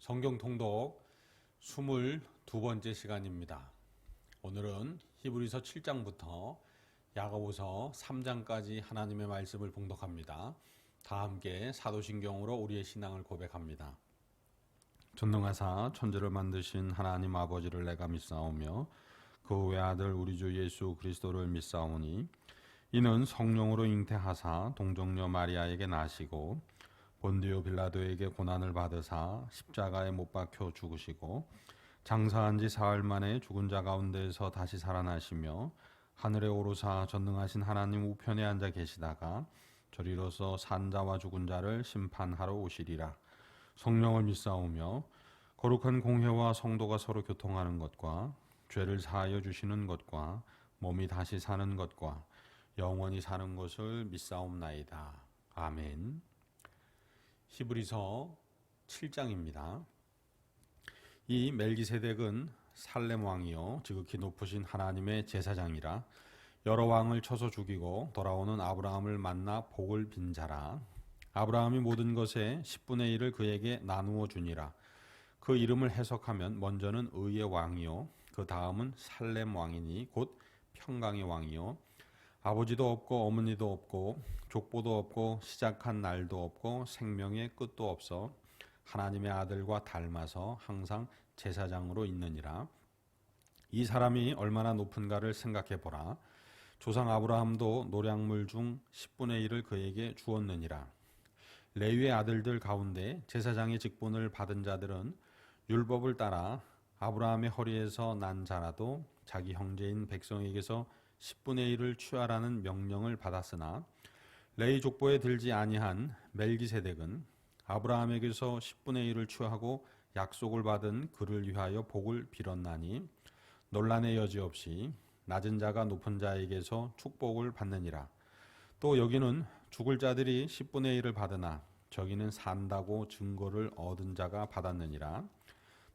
성경 통독 22번째 시간입니다. 오늘은 히브리서 7장부터 야고보서 3장까지 하나님의 말씀을 봉독합니다. 다 함께 사도신경으로 우리의 신앙을 고백합니다. 전능하사 천지를 만드신 하나님 아버지를 내가 믿사오며 그 외아들 우리 주 예수 그리스도를 믿사오니 이는 성령으로 잉태하사 동정녀 마리아에게 나시고 본디오 빌라도에게 고난을 받으사 십자가에 못 박혀 죽으시고 장사한 지 사흘 만에 죽은 자 가운데에서 다시 살아나시며 하늘에 오르사 전능하신 하나님 우편에 앉아 계시다가 저리로서 산 자와 죽은 자를 심판하러 오시리라. 성령을 믿사오며 거룩한 공회와 성도가 서로 교통하는 것과 죄를 사하여 주시는 것과 몸이 다시 사는 것과 영원히 사는 것을 믿사옵나이다. 아멘. 히브리서 7장입니다. 이 멜기세덱은 살렘 왕이요 지극히 높으신 하나님의 제사장이라 여러 왕을 쳐서 죽이고 돌아오는 아브라함을 만나 복을 빈 자라. 아브라함이 모든 것의 10분의 1을 그에게 나누어 주니라. 그 이름을 해석하면 먼저는 의의 왕이요 그 다음은 살렘 왕이니 곧 평강의 왕이요 아버지도 없고 어머니도 없고 족보도 없고 시작한 날도 없고 생명의 끝도 없어 하나님의 아들과 닮아서 항상 제사장으로 있느니라. 이 사람이 얼마나 높은가를 생각해 보라. 조상 아브라함도 노량물 중 10분의 1을 그에게 주었느니라. 레위의 아들들 가운데 제사장의 직분을 받은 자들은 율법을 따라 아브라함의 허리에서 난 자라도 자기 형제인 백성에게서 10분의 1을 취하라는 명령을 받았으나 레위 족보에 들지 아니한 멜기세덱은 아브라함에게서 10분의 1을 취하고 약속을 받은 그를 위하여 복을 빌었나니 논란의 여지 없이 낮은 자가 높은 자에게서 축복을 받느니라. 또 여기는 죽을 자들이 10분의 1을 받으나 저기는 산다고 증거를 얻은 자가 받았느니라.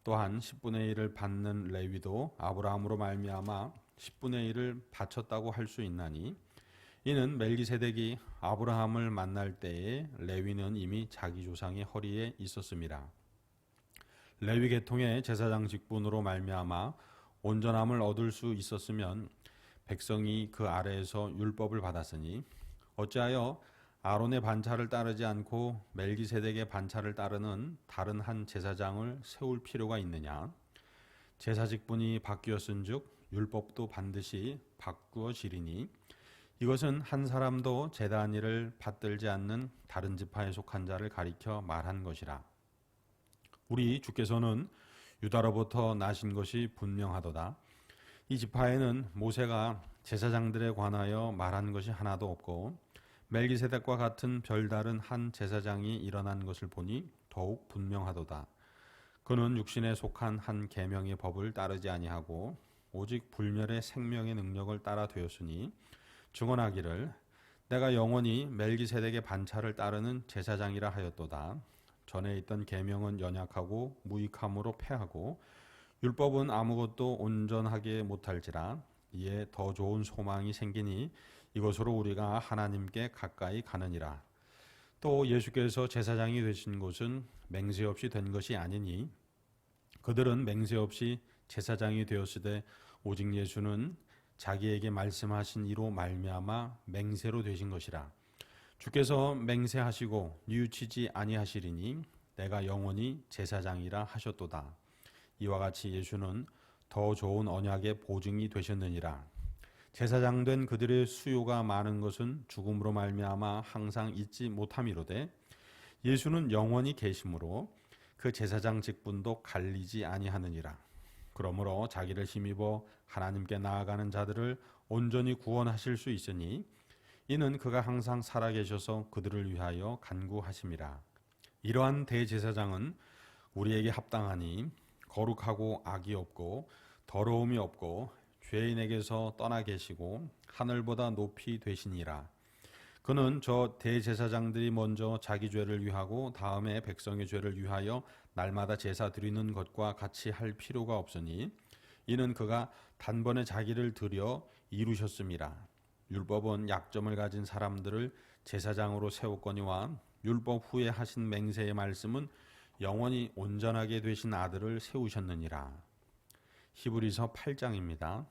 또한 10분의 1을 받는 레위도 아브라함으로 말미암아 10분의 1을 바쳤다고 할 수 있나니 이는 멜기세덱이 아브라함을 만날 때에 레위는 이미 자기 조상의 허리에 있었음이라. 레위 계통의 제사장 직분으로 말미암아 온전함을 얻을 수 있었으면 백성이 그 아래에서 율법을 받았으니 어찌하여 아론의 반차를 따르지 않고 멜기세덱의 반차를 따르는 다른 한 제사장을 세울 필요가 있느냐. 제사 직분이 바뀌었은즉 율법도 반드시 바꾸어지리니 이것은 한 사람도 제단 일을 받들지 않는 다른 지파에 속한 자를 가리켜 말한 것이라. 우리 주께서는 유다로부터 나신 것이 분명하도다. 이 지파에는 모세가 제사장들에 관하여 말한 것이 하나도 없고 멜기세덱과 같은 별다른 한 제사장이 일어난 것을 보니 더욱 분명하도다. 그는 육신에 속한 한 계명의 법을 따르지 아니하고 오직 불멸의 생명의 능력을 따라 되었으니 증언하기를 내가 영원히 멜기세덱의 반차를 따르는 제사장이라 하였도다. 전에 있던 계명은 연약하고 무익함으로 패하고 율법은 아무것도 온전하게 못할지라. 이에 더 좋은 소망이 생기니 이것으로 우리가 하나님께 가까이 가느니라. 또 예수께서 제사장이 되신 것은 맹세 없이 된 것이 아니니 그들은 맹세 없이 제사장이 되었으되 오직 예수는 자기에게 말씀하신 이로 말미암아 맹세로 되신 것이라. 주께서 맹세하시고 뉘우치지 아니하시리니 내가 영원히 제사장이라 하셨도다. 이와 같이 예수는 더 좋은 언약의 보증이 되셨느니라. 제사장 된 그들의 수요가 많은 것은 죽음으로 말미암아 항상 잊지 못함이로되 예수는 영원히 계심으로 그 제사장 직분도 갈리지 아니하느니라. 그러므로 자기를 힘입어 하나님께 나아가는 자들을 온전히 구원하실 수 있으니 이는 그가 항상 살아계셔서 그들을 위하여 간구하심이라. 이러한 대제사장은 우리에게 합당하니 거룩하고 악이 없고 더러움이 없고 죄인에게서 떠나 계시고 하늘보다 높이 되시니라. 그는 저 대제사장들이 먼저 자기 죄를 위하고 다음에 백성의 죄를 위하여 날마다 제사 드리는 것과 같이 할 필요가 없으니 이는 그가 단번에 자기를 드려 이루셨음이라. 율법은 약점을 가진 사람들을 제사장으로 세웠거니와 율법 후에 하신 맹세의 말씀은 영원히 온전하게 되신 아들을 세우셨느니라. 히브리서 8장입니다.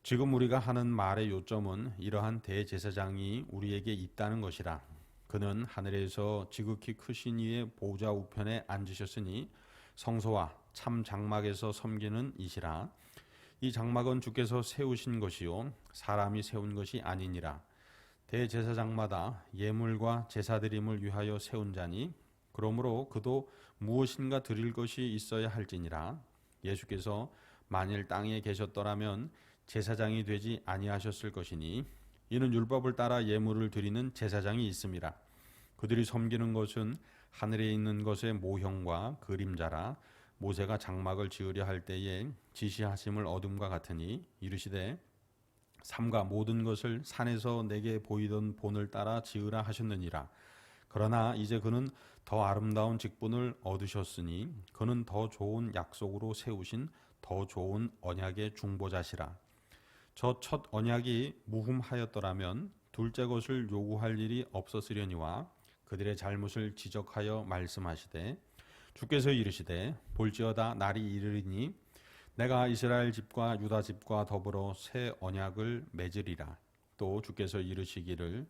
지금 우리가 하는 말의 요점은 이러한 대제사장이 우리에게 있다는 것이라. 그는 하늘에서 지극히 크신 이의 보좌 우편에 앉으셨으니 성소와 참 장막에서 섬기는 이시라. 이 장막은 주께서 세우신 것이요 사람이 세운 것이 아니니라. 대제사장마다 예물과 제사드림을 위하여 세운 자니 그러므로 그도 무엇인가 드릴 것이 있어야 할지니라. 예수께서 만일 땅에 계셨더라면 제사장이 되지 아니하셨을 것이니 이는 율법을 따라 예물을 드리는 제사장이 있음이라. 그들이 섬기는 것은 하늘에 있는 것의 모형과 그림자라. 모세가 장막을 지으려 할 때에 지시하심을 얻음과 같으니 이르시되 삼가 모든 것을 산에서 내게 보이던 본을 따라 지으라 하셨느니라. 그러나 이제 그는 더 아름다운 직분을 얻으셨으니 그는 더 좋은 약속으로 세우신 더 좋은 언약의 중보자시라. 저 첫 언약이 무흠하였더라면 둘째 것을 요구할 일이 없었으려니와 그들의 잘못을 지적하여 말씀하시되 주께서 이르시되 볼지어다 날이 이르리니 내가 이스라엘 집과 유다 집과 더불어 새 언약을 맺으리라. 또 주께서 이르시기를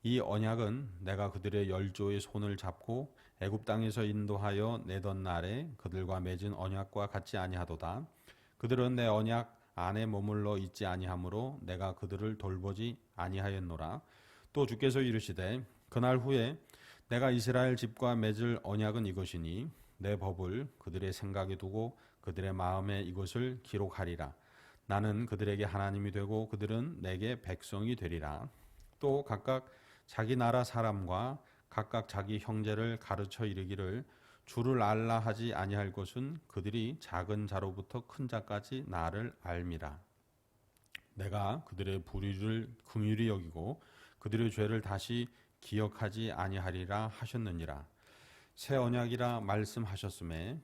이 언약은 내가 그들의 열조의 손을 잡고 애굽 땅에서 인도하여 내던 날에 그들과 맺은 언약과 같지 아니하도다. 그들은 내 언약 안에 머물러 있지 아니하므로 내가 그들을 돌보지 아니하였노라. 또 주께서 이르시되 그날 후에 내가 이스라엘 집과 맺을 언약은 이것이니 내 법을 그들의 생각에 두고 그들의 마음에 이것을 기록하리라. 나는 그들에게 하나님이 되고 그들은 내게 백성이 되리라. 또 각각 자기 나라 사람과 각각 자기 형제를 가르쳐 이르기를 주를 알라 하지 아니할 것은 그들이 작은 자로부터 큰 자까지 나를 알미라. 내가 그들의 불의를 긍휼히 여기고 그들의 죄를 다시 기억하지 아니하리라 하셨느니라. 새 언약이라 말씀하셨음에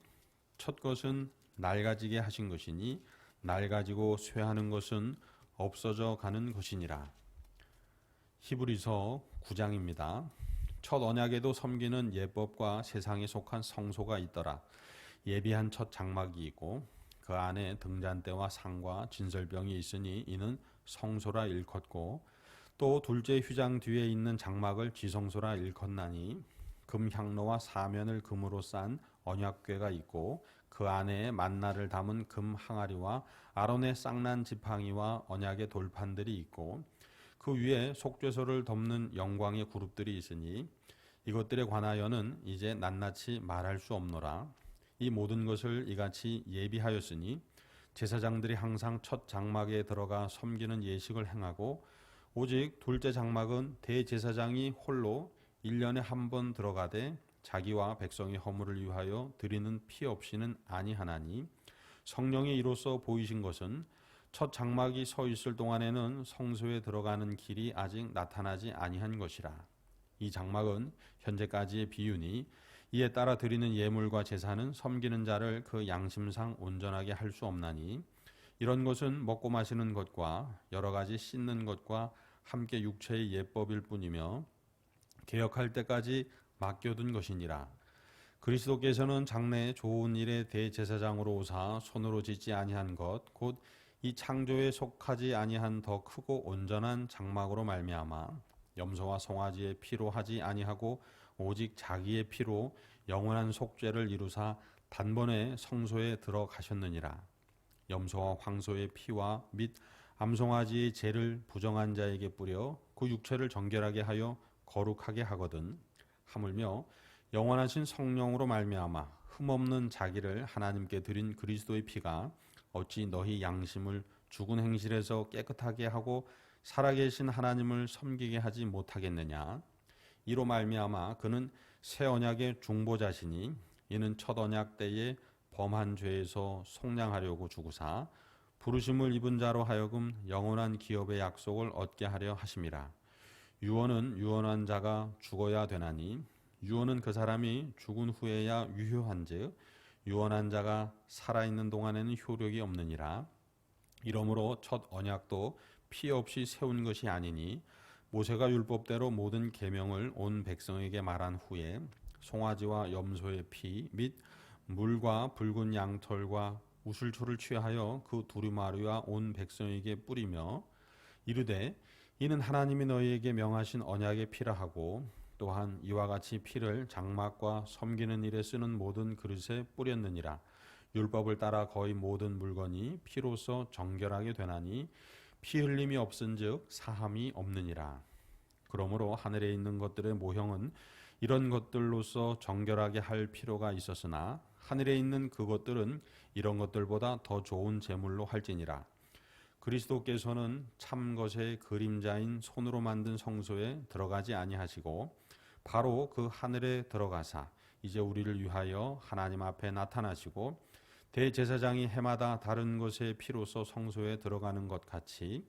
첫 것은 낡아지게 하신 것이니 낡아지고 쇠하는 것은 없어져 가는 것이니라. 히브리서 9장입니다. 첫 언약에도 섬기는 예법과 세상에 속한 성소가 있더라. 예비한 첫 장막이 있고 그 안에 등잔대와 상과 진설병이 있으니 이는 성소라 일컫고 또 둘째 휘장 뒤에 있는 장막을 지성소라 일컫나니 금 향로와 사면을 금으로 싼 언약궤가 있고 그 안에 만나를 담은 금 항아리와 아론의 쌍난 지팡이와 언약의 돌판들이 있고 그 위에 속죄소를 덮는 영광의 그룹들이 있으니 이것들에 관하여는 이제 낱낱이 말할 수 없노라. 이 모든 것을 이같이 예비하였으니 제사장들이 항상 첫 장막에 들어가 섬기는 예식을 행하고 오직 둘째 장막은 대제사장이 홀로 1년에 한 번 들어가되 자기와 백성의 허물을 위하여 드리는 피 없이는 아니하나니 성령이 이로써 보이신 것은 첫 장막이 서 있을 동안에는 성소에 들어가는 길이 아직 나타나지 아니한 것이라. 이 장막은 현재까지의 비유니 이에 따라 드리는 예물과 제사는 섬기는 자를 그 양심상 온전하게 할 수 없나니 이런 것은 먹고 마시는 것과 여러 가지 씻는 것과 함께 육체의 예법일 뿐이며 개혁할 때까지 맡겨둔 것이니라. 그리스도께서는 장래에 좋은 일의 대제사장으로 오사 손으로 짓지 아니한 것 곧 이 창조에 속하지 아니한 더 크고 온전한 장막으로 말미암아 염소와 송아지의 피로 하지 아니하고 오직 자기의 피로 영원한 속죄를 이루사 단번에 성소에 들어가셨느니라. 염소와 황소의 피와 및 암송아지의 죄를 부정한 자에게 뿌려 그 육체를 정결하게 하여 거룩하게 하거든. 하물며 영원하신 성령으로 말미암아 흠없는 자기를 하나님께 드린 그리스도의 피가 어찌 너희 양심을 죽은 행실에서 깨끗하게 하고 살아계신 하나님을 섬기게 하지 못하겠느냐. 이로 말미암아 그는 새 언약의 중보자시니 이는 첫 언약 때에 범한 죄에서 속량하려고 주구사 부르심을 입은 자로 하여금 영원한 기업의 약속을 얻게 하려 하심이라. 유언은 유언한 자가 죽어야 되나니 유언은 그 사람이 죽은 후에야 유효한즉 유언한 자가 살아있는 동안에는 효력이 없느니라. 이러므로 첫 언약도 피 없이 세운 것이 아니니 모세가 율법대로 모든 계명을 온 백성에게 말한 후에 송아지와 염소의 피 및 물과 붉은 양털과 우슬초를 취하여 그 두루마리와 온 백성에게 뿌리며 이르되 이는 하나님이 너희에게 명하신 언약의 피라 하고 또한 이와 같이 피를 장막과 섬기는 일에 쓰는 모든 그릇에 뿌렸느니라. 율법을 따라 거의 모든 물건이 피로써 정결하게 되나니 피 흘림이 없은즉 사함이 없느니라. 그러므로 하늘에 있는 것들의 모형은 이런 것들로서 정결하게 할 필요가 있었으나 하늘에 있는 그것들은 이런 것들보다 더 좋은 제물로 할지니라. 그리스도께서는 참 것의 그림자인 손으로 만든 성소에 들어가지 아니하시고 바로 그 하늘에 들어가사 이제 우리를 위하여 하나님 앞에 나타나시고 대제사장이 해마다 다른 것의 피로써 성소에 들어가는 것 같이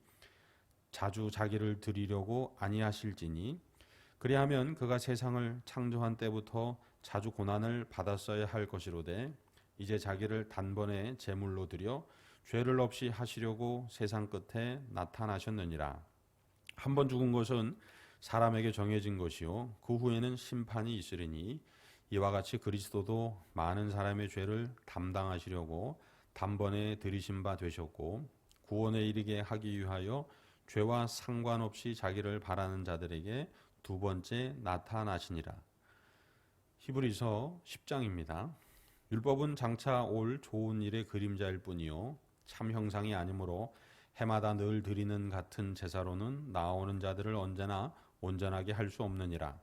자주 자기를 드리려고 아니하실지니 그리하면 그가 세상을 창조한 때부터 자주 고난을 받았어야 할 것이로되 이제 자기를 단번에 제물로 드려 죄를 없이 하시려고 세상 끝에 나타나셨느니라. 한 번 죽은 것은 사람에게 정해진 것이요 그 후에는 심판이 있으리니 이와 같이 그리스도도 많은 사람의 죄를 담당하시려고 단번에 들이신 바 되셨고 구원에 이르게 하기 위하여 죄와 상관없이 자기를 바라는 자들에게 두 번째 나타나시니라. 히브리서 10장입니다. 율법은 장차 올 좋은 일의 그림자일 뿐이요 참 형상이 아니므로 해마다 늘 드리는 같은 제사로는 나오는 자들을 언제나 온전하게 할 수 없느니라.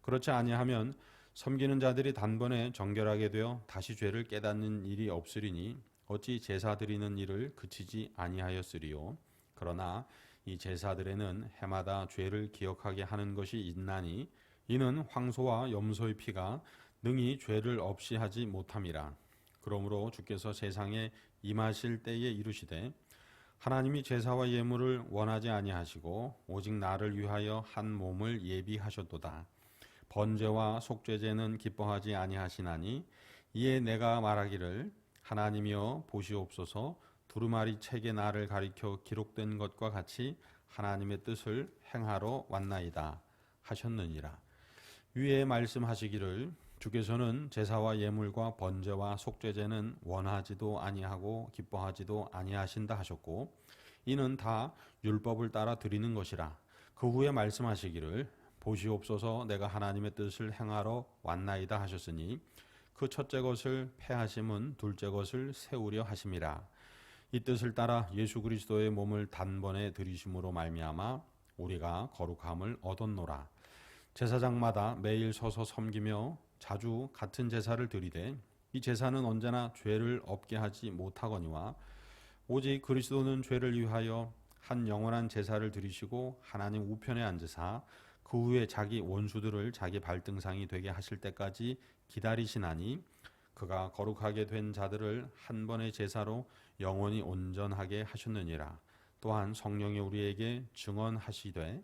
그렇지 아니하면 섬기는 자들이 단번에 정결하게 되어 다시 죄를 깨닫는 일이 없으리니 어찌 제사 드리는 일을 그치지 아니하였으리요. 그러나 이 제사들에는 해마다 죄를 기억하게 하는 것이 있나니 이는 황소와 염소의 피가 능히 죄를 없이 하지 못함이라. 그러므로 주께서 세상에 임하실 때에 이르시되 하나님이 제사와 예물을 원하지 아니하시고 오직 나를 위하여 한 몸을 예비하셨도다. 번제와 속죄제는 기뻐하지 아니하시나니 이에 내가 말하기를 하나님이여 보시옵소서 두루마리 책에 나를 가리켜 기록된 것과 같이 하나님의 뜻을 행하러 왔나이다 하셨느니라. 위에 말씀하시기를 주께서는 제사와 예물과 번제와 속죄제는 원하지도 아니하고 기뻐하지도 아니하신다 하셨고 이는 다 율법을 따라 드리는 것이라. 그 후에 말씀하시기를 보시옵소서 내가 하나님의 뜻을 행하러 왔나이다 하셨으니 그 첫째 것을 폐하심은 둘째 것을 세우려 하심이라. 이 뜻을 따라 예수 그리스도의 몸을 단번에 드리심으로 말미암아 우리가 거룩함을 얻었노라. 제사장마다 매일 서서 섬기며 자주 같은 제사를 드리되 이 제사는 언제나 죄를 없게 하지 못하거니와 오직 그리스도는 죄를 위하여 한 영원한 제사를 드리시고 하나님 우편에 앉으사 그 후에 자기 원수들을 자기 발등상이 되게 하실 때까지 기다리시나니 그가 거룩하게 된 자들을 한 번의 제사로 영원히 온전하게 하셨느니라. 또한 성령이 우리에게 증언하시되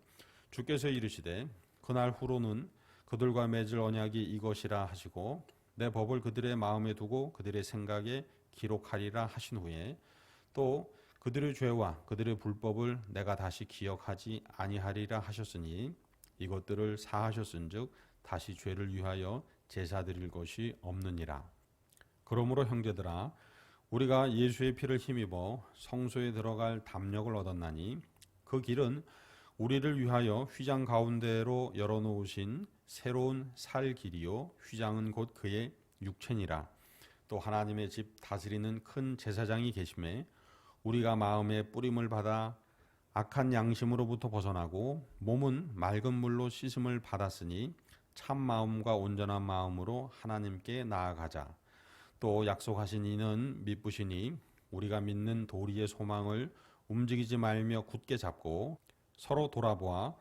주께서 이르시되 그날 후로는 그들과 맺을 언약이 이것이라 하시고 내 법을 그들의 마음에 두고 그들의 생각에 기록하리라 하신 후에 또 그들의 죄와 그들의 불법을 내가 다시 기억하지 아니하리라 하셨으니 이것들을 사하셨은즉 다시 죄를 위하여 제사 드릴 것이 없느니라. 그러므로 형제들아 우리가 예수의 피를 힘입어 성소에 들어갈 담력을 얻었나니 그 길은 우리를 위하여 휘장 가운데로 열어놓으신 새로운 살 길이요 휘장은 곧 그의 육체니라. 또 하나님의 집 다스리는 큰 제사장이 계심에 우리가 마음의 뿌림을 받아 악한 양심으로부터 벗어나고 몸은 맑은 물로 씻음을 받았으니 참 마음과 온전한 마음으로 하나님께 나아가자. 또 약속하신 이는 미쁘시니 우리가 믿는 도리의 소망을 움직이지 말며 굳게 잡고 서로 돌아보아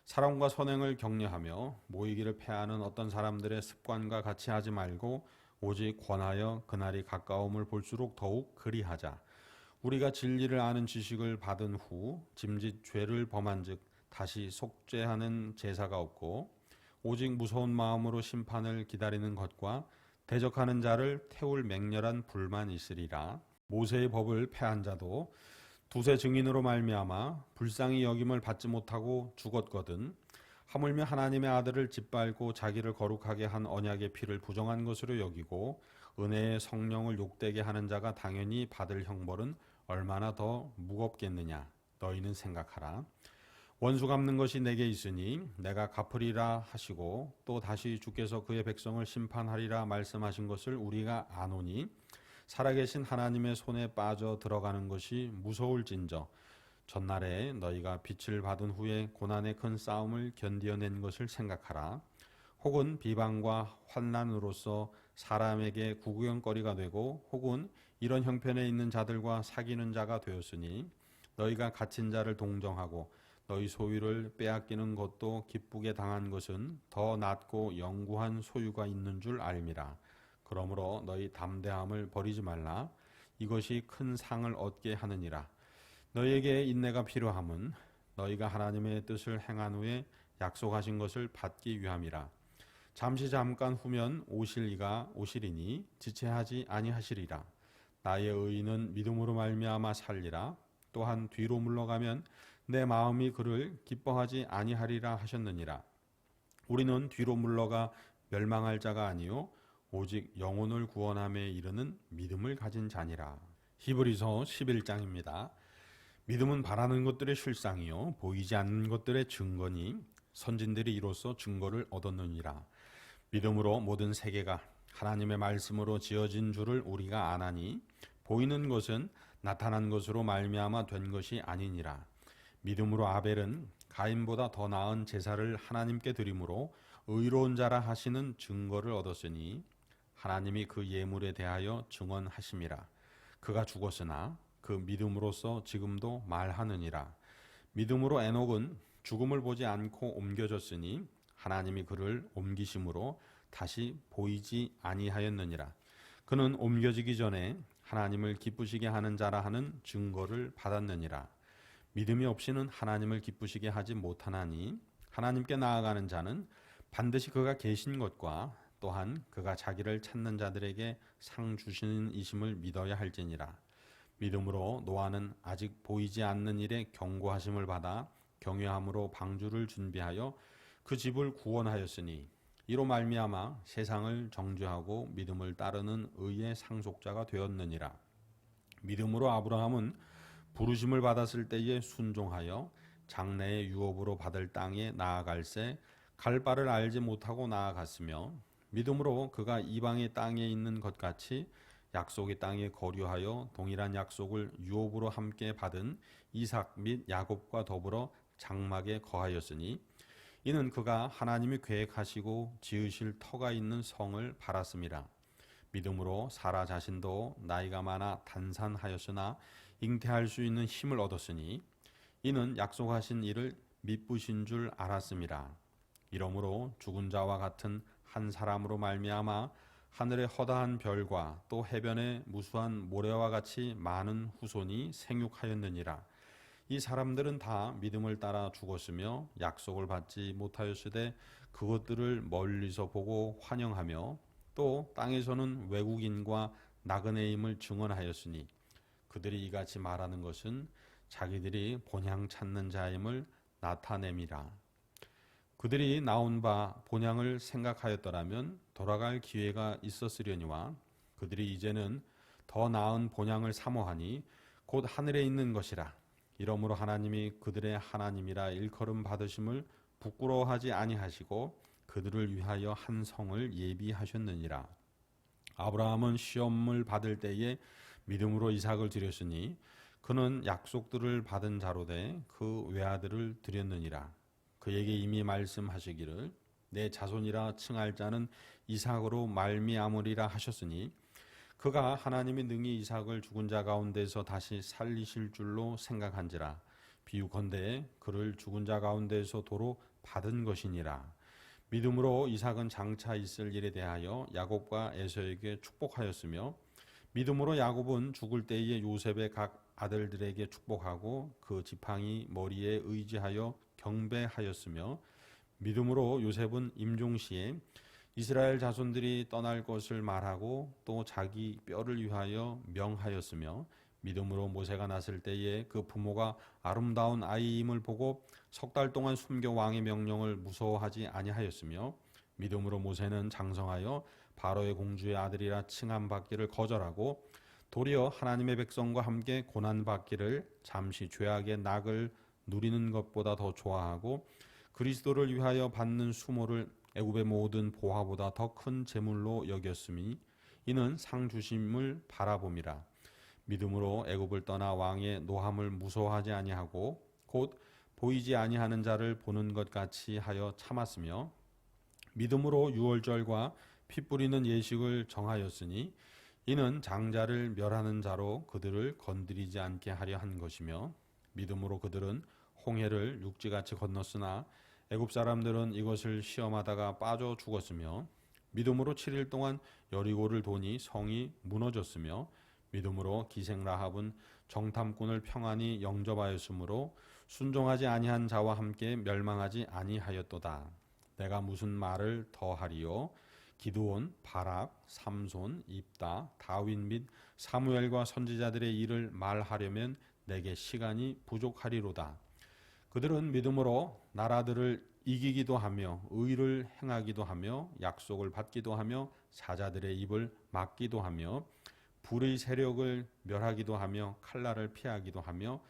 사랑과 선행을 격려하며 모이기를 패하는 어떤 사람들의 습관과 같이 하지 말고 오직 권하여 그날이 가까움을 볼수록 더욱 그리하자. 우리가 진리를 아는 지식을 받은 후 짐짓 죄를 범한즉 다시 속죄하는 제사가 없고 오직 무서운 마음으로 심판을 기다리는 것과 대적하는 자를 태울 맹렬한 불만 있으리라. 모세의 법을 폐한 자도 두세 증인으로 말미암아 불쌍히 여김을 받지 못하고 죽었거든 하물며 하나님의 아들을 짓밟고 자기를 거룩하게 한 언약의 피를 부정한 것으로 여기고 은혜의 성령을 욕되게 하는 자가 당연히 받을 형벌은 얼마나 더 무겁겠느냐. 너희는 생각하라. 원수 갚는 것이 내게 있으니 내가 갚으리라 하시고 또 다시 주께서 그의 백성을 심판하리라 말씀하신 것을 우리가 아노니 살아계신 하나님의 손에 빠져 들어가는 것이 무서울진저 전날에 너희가 빛을 받은 후에 고난의 큰 싸움을 견디어낸 것을 생각하라. 혹은 비방과 환난으로서 사람에게 구구경거리가 되고 혹은 이런 형편에 있는 자들과 사귀는 자가 되었으니 너희가 갇힌 자를 동정하고 너희 소유를 빼앗기는 것도 기쁘게 당한 것은 더 낫고 영구한 소유가 있는 줄 알미라. 그러므로 너희 담대함을 버리지 말라. 이것이 큰 상을 얻게 하느니라. 너희에게 인내가 필요함은 너희가 하나님의 뜻을 행한 후에 약속하신 것을 받기 위함이라. 잠깐 후면 오실 이가 오시리니 지체하지 아니하시리라. 나의 의인은 믿음으로 말미암아 살리라. 또한 뒤로 물러가면 내 마음이 그를 기뻐하지 아니하리라 하셨느니라. 우리는 뒤로 물러가 멸망할 자가 아니요 오직 영혼을 구원함에 이르는 믿음을 가진 자니라. 히브리서 11장입니다. 믿음은 바라는 것들의 실상이요 보이지 않는 것들의 증거니 선진들이 이로써 증거를 얻었느니라. 믿음으로 모든 세계가 하나님의 말씀으로 지어진 줄을 우리가 아나니 보이는 것은 나타난 것으로 말미암아 된 것이 아니니라. 믿음으로 아벨은 가인보다 더 나은 제사를 하나님께 드림으로 의로운 자라 하시는 증거를 얻었으니 하나님이 그 예물에 대하여 증언하심이라. 그가 죽었으나 그 믿음으로써 지금도 말하느니라. 믿음으로 에녹은 죽음을 보지 않고 옮겨졌으니 하나님이 그를 옮기심으로 다시 보이지 아니하였느니라. 그는 옮겨지기 전에 하나님을 기쁘시게 하는 자라 하는 증거를 받았느니라. 믿음이 없이는 하나님을 기쁘시게 하지 못하나니 하나님께 나아가는 자는 반드시 그가 계신 것과 또한 그가 자기를 찾는 자들에게 상 주시는 이심을 믿어야 할지니라. 믿음으로 노아는 아직 보이지 않는 일에 경고하심을 받아 경외함으로 방주를 준비하여 그 집을 구원하였으니 이로 말미암아 세상을 정죄하고 믿음을 따르는 의의 상속자가 되었느니라. 믿음으로 아브라함은 부르심을 받았을 때에 순종하여 장래의 유업으로 받을 땅에 나아갈새 갈 바를 알지 못하고 나아갔으며 믿음으로 그가 이방의 땅에 있는 것 같이 약속의 땅에 거류하여 동일한 약속을 유업으로 함께 받은 이삭 및 야곱과 더불어 장막에 거하였으니 이는 그가 하나님이 계획하시고 지으실 터가 있는 성을 바랐음이라. 믿음으로 사라 자신도 나이가 많아 단산하였으나 잉태할 수 있는 힘을 얻었으니 이는 약속하신 이를 미쁘신 줄 알았음이라. 이러므로 죽은 자와 같은 한 사람으로 말미암아 하늘의 허다한 별과 또 해변의 무수한 모래와 같이 많은 후손이 생육하였느니라. 이 사람들은 다 믿음을 따라 죽었으며 약속을 받지 못하였으되 그것들을 멀리서 보고 환영하며 또 땅에서는 외국인과 나그네임을 증언하였으니 그들이 이같이 말하는 것은 자기들이 본향 찾는 자임을 나타냄이라. 그들이 나온 바 본향을 생각하였더라면 돌아갈 기회가 있었으려니와 그들이 이제는 더 나은 본향을 사모하니 곧 하늘에 있는 것이라. 이러므로 하나님이 그들의 하나님이라 일컬음 받으심을 부끄러워하지 아니하시고 그들을 위하여 한 성을 예비하셨느니라. 아브라함은 시험을 받을 때에 믿음으로 이삭을 드렸으니 그는 약속들을 받은 자로 돼 그 외아들을 드렸느니라. 그에게 이미 말씀하시기를 내 자손이라 칭할 자는 이삭으로 말미암으리라 하셨으니 그가 하나님이 능히 이삭을 죽은 자 가운데서 다시 살리실 줄로 생각한지라. 비유컨대 그를 죽은 자 가운데서 도로 받은 것이니라. 믿음으로 이삭은 장차 있을 일에 대하여 야곱과 에서에게 축복하였으며 믿음으로 야곱은 죽을 때에 요셉의 각 아들들에게 축복하고 그 지팡이 머리에 의지하여 경배하였으며 믿음으로 요셉은 임종시에 이스라엘 자손들이 떠날 것을 말하고 또 자기 뼈를 위하여 명하였으며 믿음으로 모세가 났을 때에 그 부모가 아름다운 아이임을 보고 석 달 동안 숨겨 왕의 명령을 무서워하지 아니하였으며 믿음으로 모세는 장성하여 바로의 공주의 아들이라 칭함받기를 거절하고 도리어 하나님의 백성과 함께 고난받기를 잠시 죄악의 낙을 누리는 것보다 더 좋아하고 그리스도를 위하여 받는 수모를 애굽의 모든 보화보다 더 큰 재물로 여겼으니 이는 상 주심을 바라봄이라. 믿음으로 애굽을 떠나 왕의 노함을 무서워하지 아니하고 곧 보이지 아니하는 자를 보는 것 같이 하여 참았으며 믿음으로 유월절과 피 뿌리는 예식을 정하였으니 이는 장자를 멸하는 자로 그들을 건드리지 않게 하려 한 것이며 믿음으로 그들은 홍해를 육지같이 건넜으나 애굽 사람들은 이것을 시험하다가 빠져 죽었으며 믿음으로 7일 동안 여리고를 도니 성이 무너졌으며 믿음으로 기생 라합은 정탐꾼을 평안히 영접하였으므로 순종하지 아니한 자와 함께 멸망하지 아니하였도다. 내가 무슨 말을 더하리요? 기드온, 바락, 삼손, 입다, 다윗 및 사무엘과 선지자들의 일을 말하려면 내게 시간이 부족하리로다. 그들은 믿음으로 나라들을 이기기도 하며 의를 행하기도 하며 약속을 받기도 하며 사자들의 입을 막기도 하며 불의 세력을 멸하기도 하며 칼날을 피하기도 하며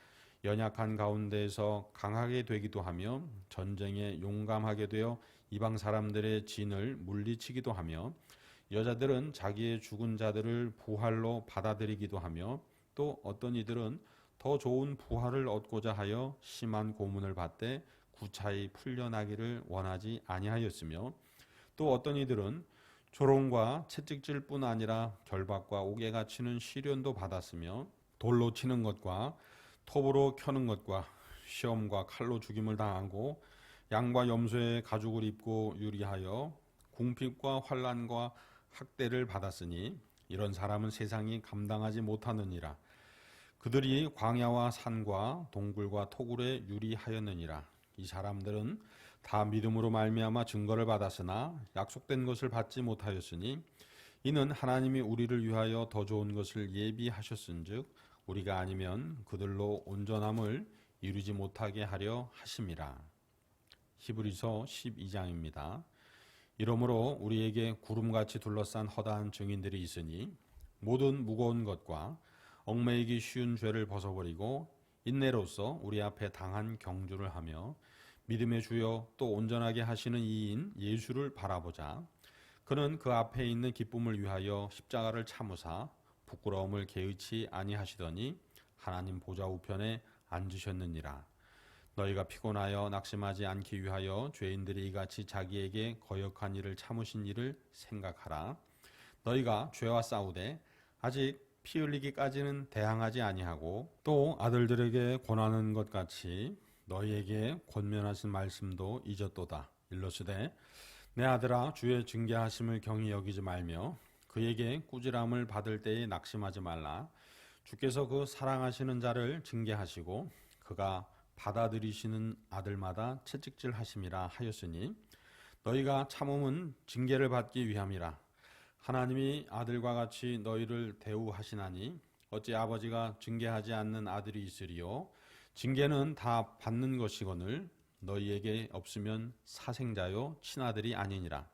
연약한 가운데에서 강하게 되기도 하며 전쟁에 용감하게 되어 이방 사람들의 진을 물리치기도 하며 여자들은 자기의 죽은 자들을 부활로 받아들이기도 하며 또 어떤 이들은 더 좋은 부활을 얻고자 하여 심한 고문을 받되 구차히 풀려나기를 원하지 아니하였으며 또 어떤 이들은 조롱과 채찍질뿐 아니라 결박과 옥에가 치는 시련도 받았으며 돌로 치는 것과 톱으로 켜는 것과 시험과 칼로 죽임을 당하고 양과 염소의 가죽을 입고 유리하여 궁핍과 환난과 학대를 받았으니 이런 사람은 세상이 감당하지 못하느니라. 그들이 광야와 산과 동굴과 토굴에 유리하였느니라. 이 사람들은 다 믿음으로 말미암아 증거를 받았으나 약속된 것을 받지 못하였으니 이는 하나님이 우리를 위하여 더 좋은 것을 예비하셨은즉 우리가 아니면 그들로 온전함을 이루지 못하게 하려 하심이라. 히브리서 12장입니다. 이러므로 우리에게 구름같이 둘러싼 허다한 증인들이 있으니 모든 무거운 것과 얽매이기 쉬운 죄를 벗어버리고 인내로써 우리 앞에 당한 경주를 하며 믿음의 주여 또 온전하게 하시는 이인 예수를 바라보자. 그는 그 앞에 있는 기쁨을 위하여 십자가를 참으사 부끄러움을 개의치 아니하시더니 하나님 보좌 우편에 앉으셨느니라. 너희가 피곤하여 낙심하지 않기 위하여 죄인들이 이같이 자기에게 거역한 일을 참으신 일을 생각하라. 너희가 죄와 싸우되 아직 피 흘리기까지는 대항하지 아니하고 또 아들들에게 권하는 것 같이 너희에게 권면하신 말씀도 잊었도다. 일러스되 내 아들아 주의 징계하심을 경히 여기지 말며 그에게 꾸지람을 받을 때에 낙심하지 말라. 주께서 그 사랑하시는 자를 징계하시고 그가 받아들이시는 아들마다 채찍질하심이라 하였으니 너희가 참음은 징계를 받기 위함이라. 하나님이 아들과 같이 너희를 대우하시나니 어찌 아버지가 징계하지 않는 아들이 있으리요. 징계는 다 받는 것이거늘 너희에게 없으면 사생자요 친아들이 아니니라.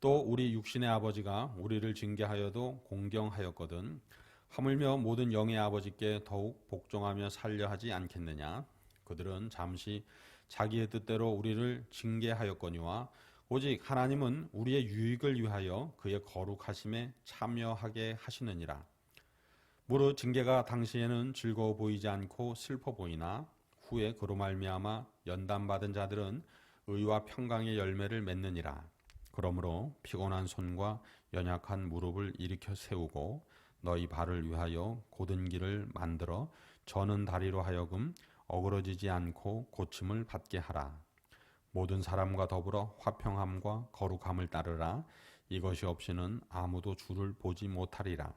또 우리 육신의 아버지가 우리를 징계하여도 공경하였거든 하물며 모든 영의 아버지께 더욱 복종하며 살려 하지 않겠느냐. 그들은 잠시 자기의 뜻대로 우리를 징계하였거니와 오직 하나님은 우리의 유익을 위하여 그의 거룩하심에 참여하게 하시느니라. 무릇 징계가 당시에는 즐거워 보이지 않고 슬퍼 보이나 후에 그로 말미암아 연단받은 자들은 의와 평강의 열매를 맺느니라. 그러므로 피곤한 손과 연약한 무릎을 일으켜 세우고 너희 발을 위하여 곧은 길을 만들어 저는 다리로 하여금 어그러지지 않고 고침을 받게 하라. 모든 사람과 더불어 화평함과 거룩함을 따르라. 이것이 없이는 아무도 주를 보지 못하리라.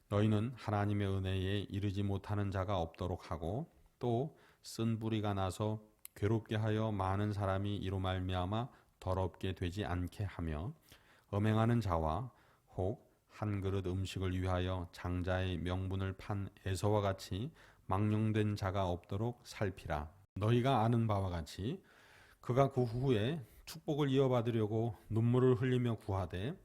너희는 하나님의 은혜에 이르지 못하는 자가 없도록 하고 또 쓴 뿌리가 나서 괴롭게 하여 많은 사람이 이로 말미암아 더럽게 되지 않게 하며 음행하는 자와 혹 한 그릇 음식을 위하여 장자의 명분을 판 에서와 같이 망령된 자가 없도록 살피라. 너희가 아는 바와 같이 그가 그 후에 축복을 이어받으려고 눈물을 흘리며 구하되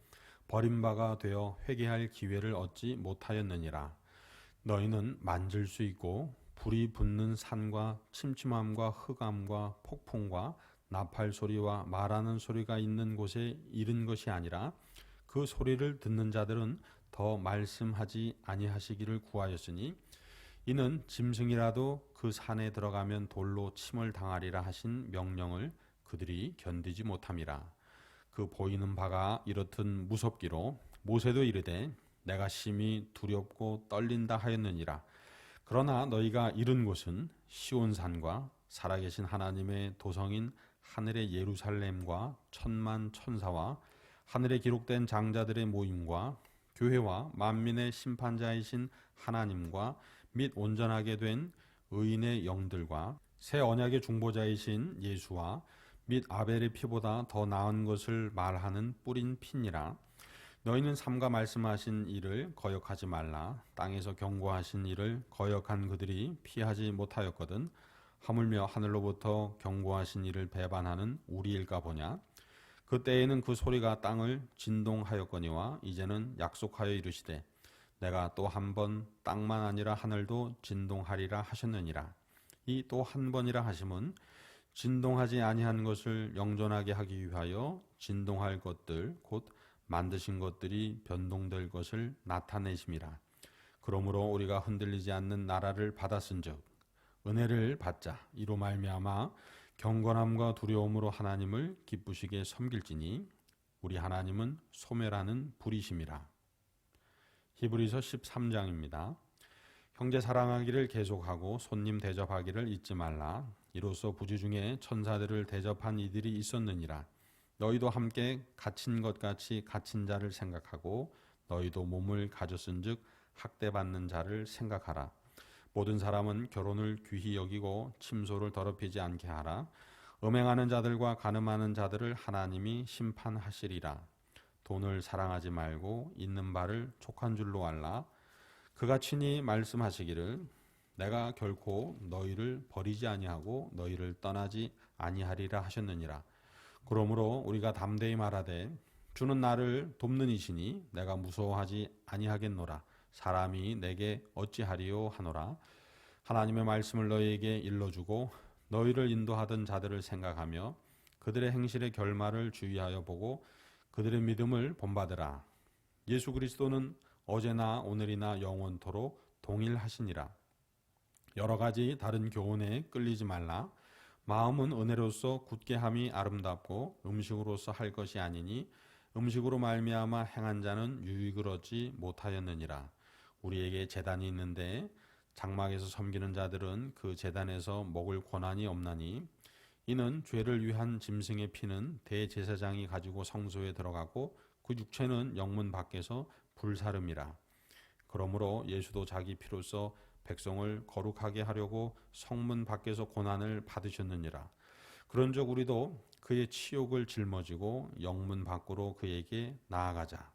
버림바가 되어 회개할 기회를 얻지 못하였느니라. 너희는 만질 수 있고 불이 붙는 산과 침침함과 흑암과 폭풍과 나팔 소리와 말하는 소리가 있는 곳에 이른 것이 아니라 그 소리를 듣는 자들은 더 말씀하지 아니하시기를 구하였으니 이는 짐승이라도 그 산에 들어가면 돌로 침을 당하리라 하신 명령을 그들이 견디지 못함이라. 그 보이는 바가 이렇듯 무섭기로 모세도 이르되 내가 심히 두렵고 떨린다 하였느니라. 그러나 너희가 이른 곳은 시온산과 살아계신 하나님의 도성인 하늘의 예루살렘과 천만 천사와 하늘에 기록된 장자들의 모임과 교회와 만민의 심판자이신 하나님과 및 온전하게 된 의인의 영들과 새 언약의 중보자이신 예수와 및 아벨의 피보다 더 나은 것을 말하는 뿌린 피니라. 너희는 삼가 말씀하신 일을 거역하지 말라. 땅에서 경고하신 일을 거역한 그들이 피하지 못하였거든. 하물며 하늘로부터 경고하신 일을 배반하는 우리일까 보냐. 그때에는 그 소리가 땅을 진동하였거니와 이제는 약속하여 이르시되 내가 또 한 번 땅만 아니라 하늘도 진동하리라 하셨느니라. 이 또 한 번이라 하심은 진동하지 아니한 것을 영존하게 하기 위하여 진동할 것들 곧 만드신 것들이 변동될 것을 나타내심이라. 그러므로 우리가 흔들리지 않는 나라를 받았은즉 은혜를 받자. 이로 말미암아 경건함과 두려움으로 하나님을 기쁘시게 섬길지니 우리 하나님은 소멸하는 불이심이라. 히브리서 13장입니다. 형제 사랑하기를 계속하고 손님 대접하기를 잊지 말라. 이로써 부지 중에 천사들을 대접한 이들이 있었느니라. 너희도 함께 갇힌 것 같이 갇힌 자를 생각하고 너희도 몸을 가졌은즉 학대받는 자를 생각하라. 모든 사람은 결혼을 귀히 여기고 침소를 더럽히지 않게 하라. 음행하는 자들과 간음하는 자들을 하나님이 심판하시리라. 돈을 사랑하지 말고 있는 바를 족한 줄로 알라. 그가 친히 말씀하시기를 내가 결코 너희를 버리지 아니하고 너희를 떠나지 아니하리라 하셨느니라. 그러므로 우리가 담대히 말하되 주는 나를 돕는 이시니 내가 무서워하지 아니하겠노라. 사람이 내게 어찌하리요 하노라. 하나님의 말씀을 너희에게 일러주고 너희를 인도하던 자들을 생각하며 그들의 행실의 결말을 주의하여 보고 그들의 믿음을 본받으라. 예수 그리스도는 어제나 오늘이나 영원토록 동일하시니라. 여러 가지 다른 교훈에 끌리지 말라. 마음은 은혜로서 굳게 함이 아름답고 음식으로서 할 것이 아니니 음식으로 말미암아 행한 자는 유익을 얻지 못하였느니라. 우리에게 제단이 있는데 장막에서 섬기는 자들은 그 제단에서 먹을 권한이 없나니 이는 죄를 위한 짐승의 피는 대제사장이 가지고 성소에 들어가고 그 육체는 영문 밖에서 불사름이라. 그러므로 예수도 자기 피로써 백성을 거룩하게 하려고 성문 밖에서 고난을 받으셨느니라. 그런즉 우리도 그의 치욕을 짊어지고 영문 밖으로 그에게 나아가자.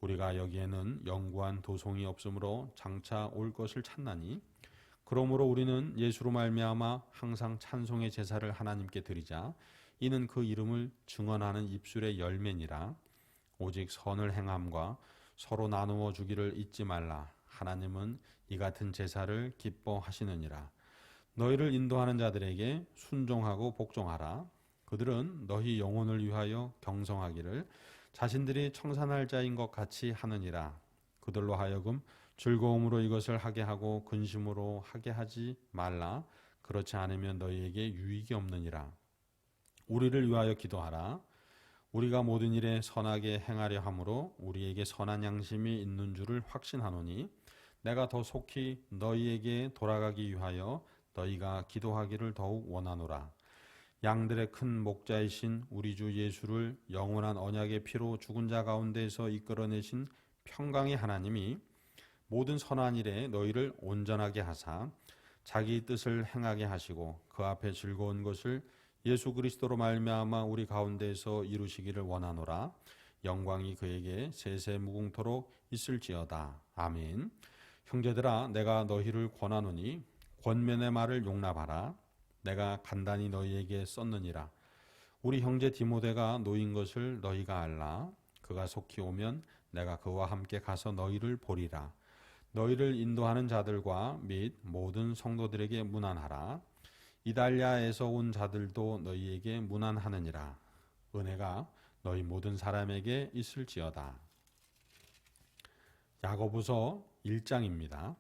우리가 여기에는 영구한 도성이 없으므로 장차 올 것을 찾나니 그러므로 우리는 예수로 말미암아 항상 찬송의 제사를 하나님께 드리자. 이는 그 이름을 증언하는 입술의 열매니라. 오직 선을 행함과 서로 나누어 주기를 잊지 말라. 하나님은 이 같은 제사를 기뻐하시느니라. 너희를 인도하는 자들에게 순종하고 복종하라. 그들은 너희 영혼을 위하여 경성하기를 자신들이 청산할 자인 것 같이 하느니라. 그들로 하여금 즐거움으로 이것을 하게 하고 근심으로 하게 하지 말라. 그렇지 않으면 너희에게 유익이 없느니라. 우리를 위하여 기도하라. 우리가 모든 일에 선하게 행하려 함으로 우리에게 선한 양심이 있는 줄을 확신하노니 내가 더 속히 너희에게 돌아가기 위하여 너희가 기도하기를 더욱 원하노라. 양들의 큰 목자이신 우리 주 예수를 영원한 언약의 피로 죽은 자 가운데에서 이끌어내신 평강의 하나님이 모든 선한 일에 너희를 온전하게 하사 자기 뜻을 행하게 하시고 그 앞에 즐거운 것을 예수 그리스도로 말미암아 우리 가운데에서 이루시기를 원하노라. 영광이 그에게 세세무궁토록 있을지어다. 아멘. 형제들아, 내가 너희를 권하노니 권면의 말을 용납하라. 내가 간단히 너희에게 썼느니라. 우리 형제 디모데가 노인 것을 너희가 알라. 그가 속히 오면 내가 그와 함께 가서 너희를 보리라. 너희를 인도하는 자들과 및 모든 성도들에게 문안하라. 이달리아에서 온 자들도 너희에게 문안하느니라. 은혜가 너희 모든 사람에게 있을지어다. 야고보서 1장입니다.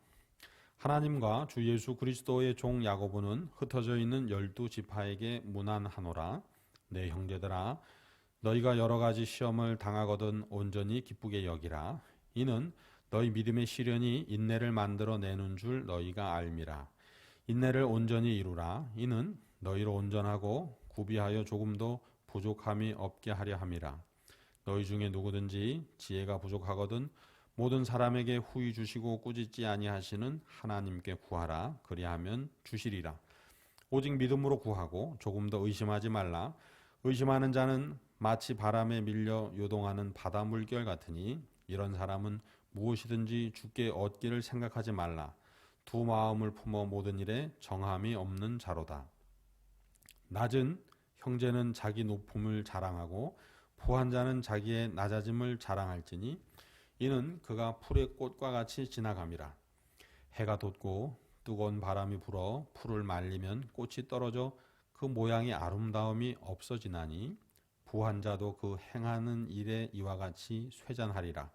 하나님과 주 예수 그리스도의 종 야고보는 흩어져 있는 12지파에게 문안하노라. 내 형제들아, 너희가 여러 가지 시험을 당하거든 온전히 기쁘게 여기라. 이는 너희 믿음의 시련이 인내를 만들어 내는 줄 너희가 알미라. 인내를 온전히 이루라. 이는 너희로 온전하고 구비하여 조금도 부족함이 없게 하려 함이라. 너희 중에 누구든지 지혜가 부족하거든 모든 사람에게 후히 주시고 꾸짖지 아니하시는 하나님께 구하라. 그리하면 주시리라. 오직 믿음으로 구하고 조금 더 의심하지 말라. 의심하는 자는 마치 바람에 밀려 요동하는 바다 물결 같으니 이런 사람은 무엇이든지 주께 얻기를 생각하지 말라. 두 마음을 품어 모든 일에 정함이 없는 자로다. 낮은 형제는 자기 높음을 자랑하고 부한 자는 자기의 낮아짐을 자랑할지니 이는 그가 풀의 꽃과 같이 지나감이라. 해가 돋고 뜨거운 바람이 불어 풀을 말리면 꽃이 떨어져 그 모양의 아름다움이 없어지나니 부한 자도 그 행하는 일에 이와 같이 쇠잔하리라.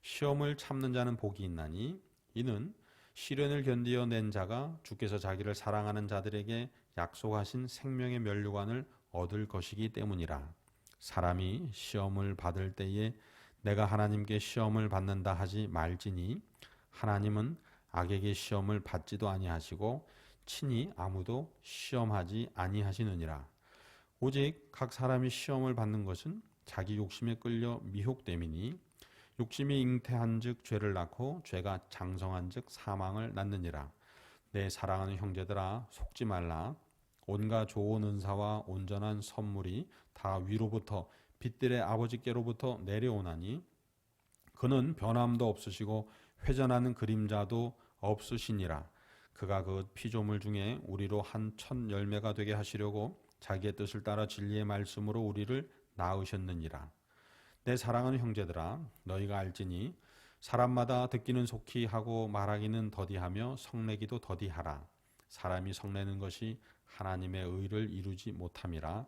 시험을 참는 자는 복이 있나니 이는 시련을 견디어 낸 자가 주께서 자기를 사랑하는 자들에게 약속하신 생명의 면류관을 얻을 것이기 때문이라. 사람이 시험을 받을 때에 내가 하나님께 시험을 받는다 하지 말지니 하나님은 악에게 시험을 받지도 아니하시고 친히 아무도 시험하지 아니하시느니라. 오직 각 사람이 시험을 받는 것은 자기 욕심에 끌려 미혹됨이니 욕심이 잉태한즉 죄를 낳고 죄가 장성한즉 사망을 낳느니라. 내 사랑하는 형제들아, 속지 말라. 온갖 좋은 은사와 온전한 선물이 다 위로부터 빛들의 아버지께로부터 내려오나니 그는 변함도 없으시고 회전하는 그림자도 없으시니라. 그가 그 피조물 중에 우리로 한 첫 열매가 되게 하시려고 자기의 뜻을 따라 진리의 말씀으로 우리를 낳으셨느니라. 내 사랑하는 형제들아, 너희가 알지니 사람마다 듣기는 속히 하고 말하기는 더디하며 성내기도 더디하라. 사람이 성내는 것이 하나님의 의를 이루지 못함이라.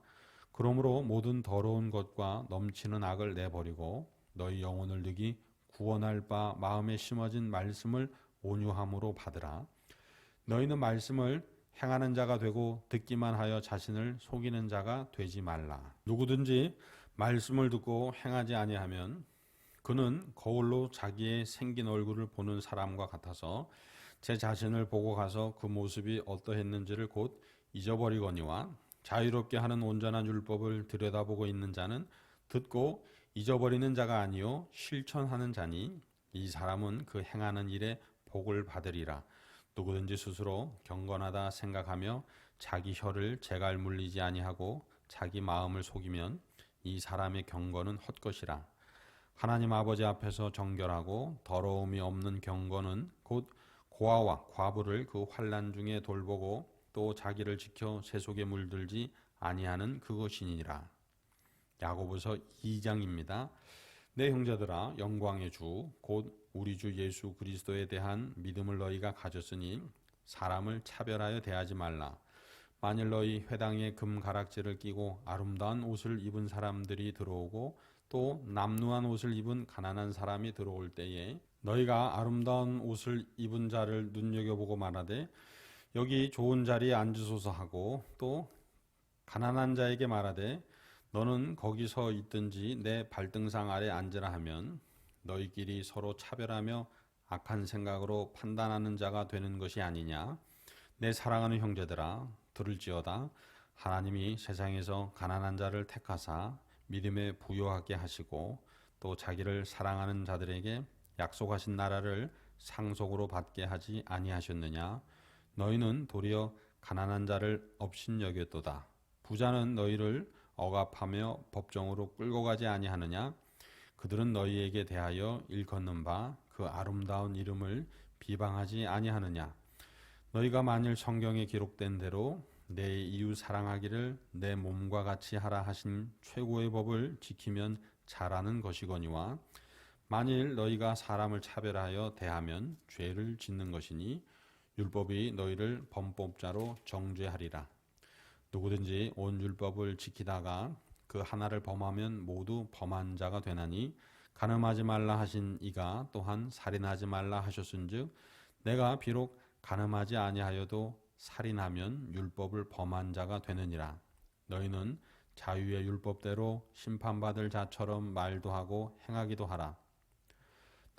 그러므로 모든 더러운 것과 넘치는 악을 내버리고 너희 영혼을 능히 구원할 바 마음에 심어진 말씀을 온유함으로 받으라. 너희는 말씀을 행하는 자가 되고 듣기만 하여 자신을 속이는 자가 되지 말라. 누구든지 말씀을 듣고 행하지 아니하면 그는 거울로 자기의 생긴 얼굴을 보는 사람과 같아서 제 자신을 보고 가서 그 모습이 어떠했는지를 곧 잊어버리거니와 자유롭게 하는 온전한 율법을 들여다보고 있는 자는 듣고 잊어버리는 자가 아니요 실천하는 자니 이 사람은 그 행하는 일에 복을 받으리라. 누구든지 스스로 경건하다 생각하며 자기 혀를 재갈 물리지 아니하고 자기 마음을 속이면 이 사람의 경건은 헛것이라. 하나님 아버지 앞에서 정결하고 더러움이 없는 경건은 곧 고아와 과부를 그 환난 중에 돌보고 또 자기를 지켜 세속에 물들지 아니하는 그것이니라. 야고보서 2장입니다. 내 형제들아, 영광의 주 곧 우리 주 예수 그리스도에 대한 믿음을 너희가 가졌으니 사람을 차별하여 대하지 말라. 만일 너희 회당에 금 가락지를 끼고 아름다운 옷을 입은 사람들이 들어오고 또 남루한 옷을 입은 가난한 사람이 들어올 때에 너희가 아름다운 옷을 입은 자를 눈여겨보고 말하되 여기 좋은 자리에 앉으소서 하고 또 가난한 자에게 말하되 너는 거기서 있든지 내 발등상 아래 앉으라 하면 너희끼리 서로 차별하며 악한 생각으로 판단하는 자가 되는 것이 아니냐. 내 사랑하는 형제들아, 들을지어다. 하나님이 세상에서 가난한 자를 택하사 믿음에 부요하게 하시고 또 자기를 사랑하는 자들에게 약속하신 나라를 상속으로 받게 하지 아니하셨느냐. 너희는 도리어 가난한 자를 업신여겼도다. 부자는 너희를 억압하며 법정으로 끌고 가지 아니하느냐. 그들은 너희에게 대하여 일컫는 바 그 아름다운 이름을 비방하지 아니하느냐. 너희가 만일 성경에 기록된 대로 내 이웃 사랑하기를 내 몸과 같이 하라 하신 최고의 법을 지키면 잘하는 것이거니와 만일 너희가 사람을 차별하여 대하면 죄를 짓는 것이니 율법이 너희를 범법자로 정죄하리라. 누구든지 온 율법을 지키다가 그 하나를 범하면 모두 범한 자가 되나니 간음하지 말라 하신 이가 또한 살인하지 말라 하셨은즉 내가 비록 간음하지 아니하여도 살인하면 율법을 범한 자가 되느니라. 너희는 자유의 율법대로 심판받을 자처럼 말도 하고 행하기도 하라.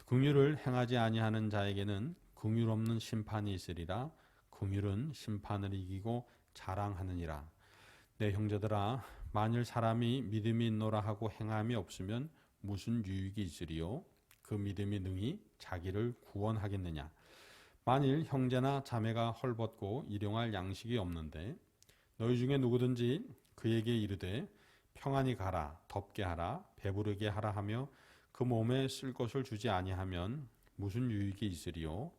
긍휼을 행하지 아니하는 자에게는 긍휼 없는 심판이 있으리라. 긍휼은 심판을 이기고 자랑하느니라. 내 형제들아, 만일 사람이 믿음이 있노라 하고 행함이 없으면 무슨 유익이 있으리요? 그 믿음이 능히 자기를 구원하겠느냐? 만일 형제나 자매가 헐벗고 일용할 양식이 없는데 너희 중에 누구든지 그에게 이르되 평안히 가라, 덥게 하라, 배부르게 하라 하며 그 몸에 쓸 것을 주지 아니하면 무슨 유익이 있으리요?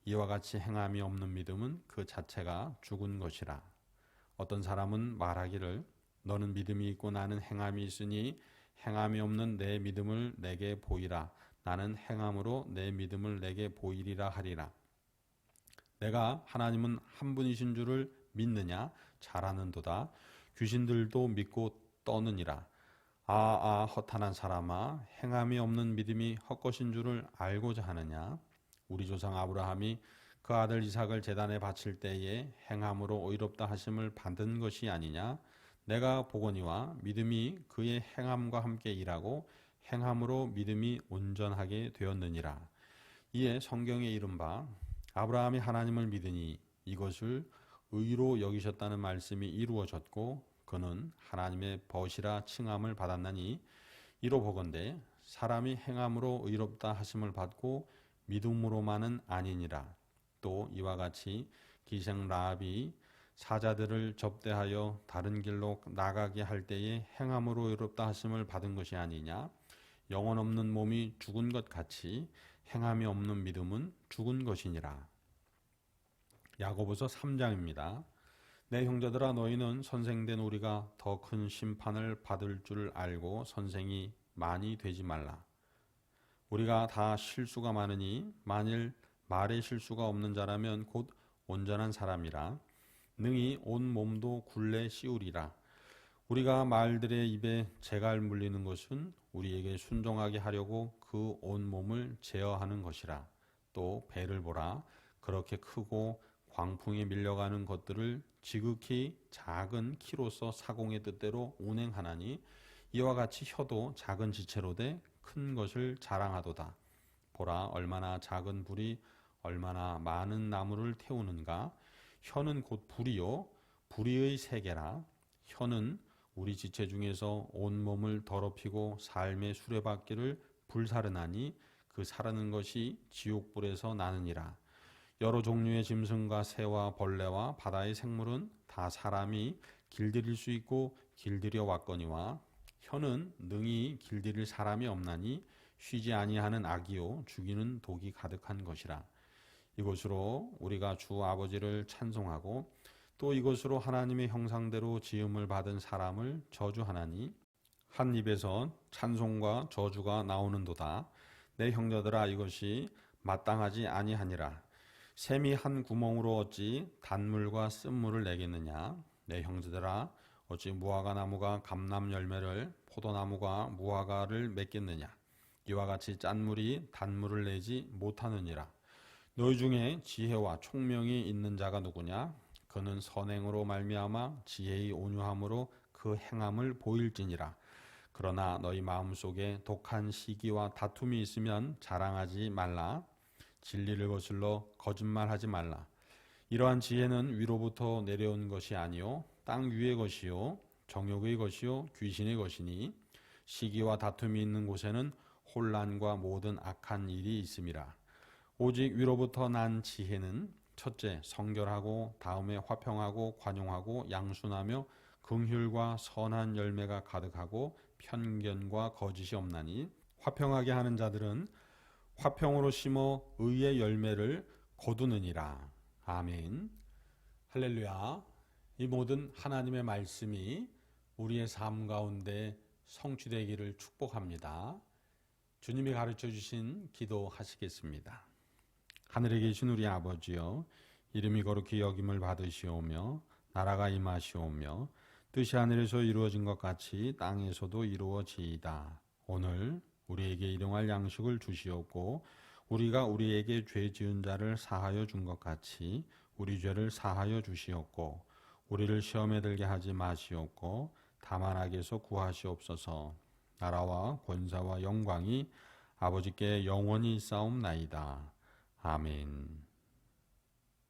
이와 같이 행함이 없는 믿음은 그 자체가 죽은 것이라. 어떤 사람은 말하기를 너는 믿음이 있고 나는 행함이 있으니 행함이 없는 내 믿음을 내게 보이라. 나는 행함으로 내 믿음을 내게 보이리라 하리라. 내가 하나님은 한 분이신 줄을 믿느냐? 잘 아는도다. 귀신들도 믿고 떠느니라. 헛한한 사람아, 행함이 없는 믿음이 헛것인 줄을 알고자 하느냐? 우리 조상 아브라함이 그 아들 이삭을 제단에 바칠 때에 행함으로 의롭다 하심을 받은 것이 아니냐? 내가 보거니와 믿음이 그의 행함과 함께 일하고 행함으로 믿음이 온전하게 되었느니라. 이에 성경에 이른바 아브라함이 하나님을 믿으니 이것을 의로 여기셨다는 말씀이 이루어졌고 그는 하나님의 벗이라 칭함을 받았나니 이로 보건대 사람이 행함으로 의롭다 하심을 받고 믿음으로만은 아니니라. 또 이와 같이 기생 라합이 사자들을 접대하여 다른 길로 나가게 할 때에 행함으로 의롭다 하심을 받은 것이 아니냐. 영혼 없는 몸이 죽은 것 같이 행함이 없는 믿음은 죽은 것이니라. 야고보서 3장입니다. 내 형제들아, 너희는 선생된 우리가 더 큰 심판을 받을 줄 알고 선생이 많이 되지 말라. 우리가 다 실수가 많으니 만일 말에 실수가 없는 자라면 곧 온전한 사람이라. 능히 온 몸도 굴레 씌우리라. 우리가 말들의 입에 재갈 물리는 것은 우리에게 순종하게 하려고 그 온 몸을 제어하는 것이라. 또 배를 보라. 그렇게 크고 광풍에 밀려가는 것들을 지극히 작은 키로서 사공의 뜻대로 운행하나니 이와 같이 혀도 작은 지체로 돼 큰 것을 자랑하도다. 보라, 얼마나 작은 불이 얼마나 많은 나무를 태우는가. 혀는 곧 불이요 불의의 세계라. 혀는 우리 지체 중에서 온 몸을 더럽히고 삶의 수레바퀴를 불사르나니 그 사르는 것이 지옥불에서 나느니라. 여러 종류의 짐승과 새와 벌레와 바다의 생물은 다 사람이 길들일 수 있고 길들여 왔거니와 혀는 능히 길들일 사람이 없나니 쉬지 아니하는 악이요 죽이는 독이 가득한 것이라. 이것으로 우리가 주 아버지를 찬송하고 또 이것으로 하나님의 형상대로 지음을 받은 사람을 저주하나니 한 입에서 찬송과 저주가 나오는도다. 내 형제들아, 이것이 마땅하지 아니하니라. 샘이 한 구멍으로 어찌 단물과 쓴물을 내겠느냐. 내 형제들아, 어찌 무화과 나무가 감람 열매를 포도나무가 무화과를 맺겠느냐. 이와 같이 짠물이 단물을 내지 못하느니라. 너희 중에 지혜와 총명이 있는 자가 누구냐? 그는 선행으로 말미암아 지혜의 온유함으로 그 행함을 보일지니라. 그러나 너희 마음속에 독한 시기와 다툼이 있으면 자랑하지 말라. 진리를 거슬러 거짓말하지 말라. 이러한 지혜는 위로부터 내려온 것이 아니요 땅 위의 것이요 정욕의 것이요 귀신의 것이니 시기와 다툼이 있는 곳에는 혼란과 모든 악한 일이 있음이라. 오직 위로부터 난 지혜는 첫째 성결하고 다음에 화평하고 관용하고 양순하며 긍휼과 선한 열매가 가득하고 편견과 거짓이 없나니 화평하게 하는 자들은 화평으로 심어 의의 열매를 거두느니라. 아멘. 할렐루야. 이 모든 하나님의 말씀이 우리의 삶 가운데 성취되기를 축복합니다. 주님이 가르쳐 주신 기도 하시겠습니다. 하늘에 계신 우리 아버지여, 이름이 거룩히 여김을 받으시오며 나라가 임하시오며 뜻이 하늘에서 이루어진 것 같이 땅에서도 이루어지이다. 오늘 우리에게 일용할 양식을 주시옵고 우리가 우리에게 죄 지은 자를 사하여 준 것 같이 우리 죄를 사하여 주시옵고 우리를 시험에 들게 하지 마시옵고 다만 악에서 구하시옵소서. 나라와 권사와 영광이 아버지께 영원히 있사옵나이다. 아멘.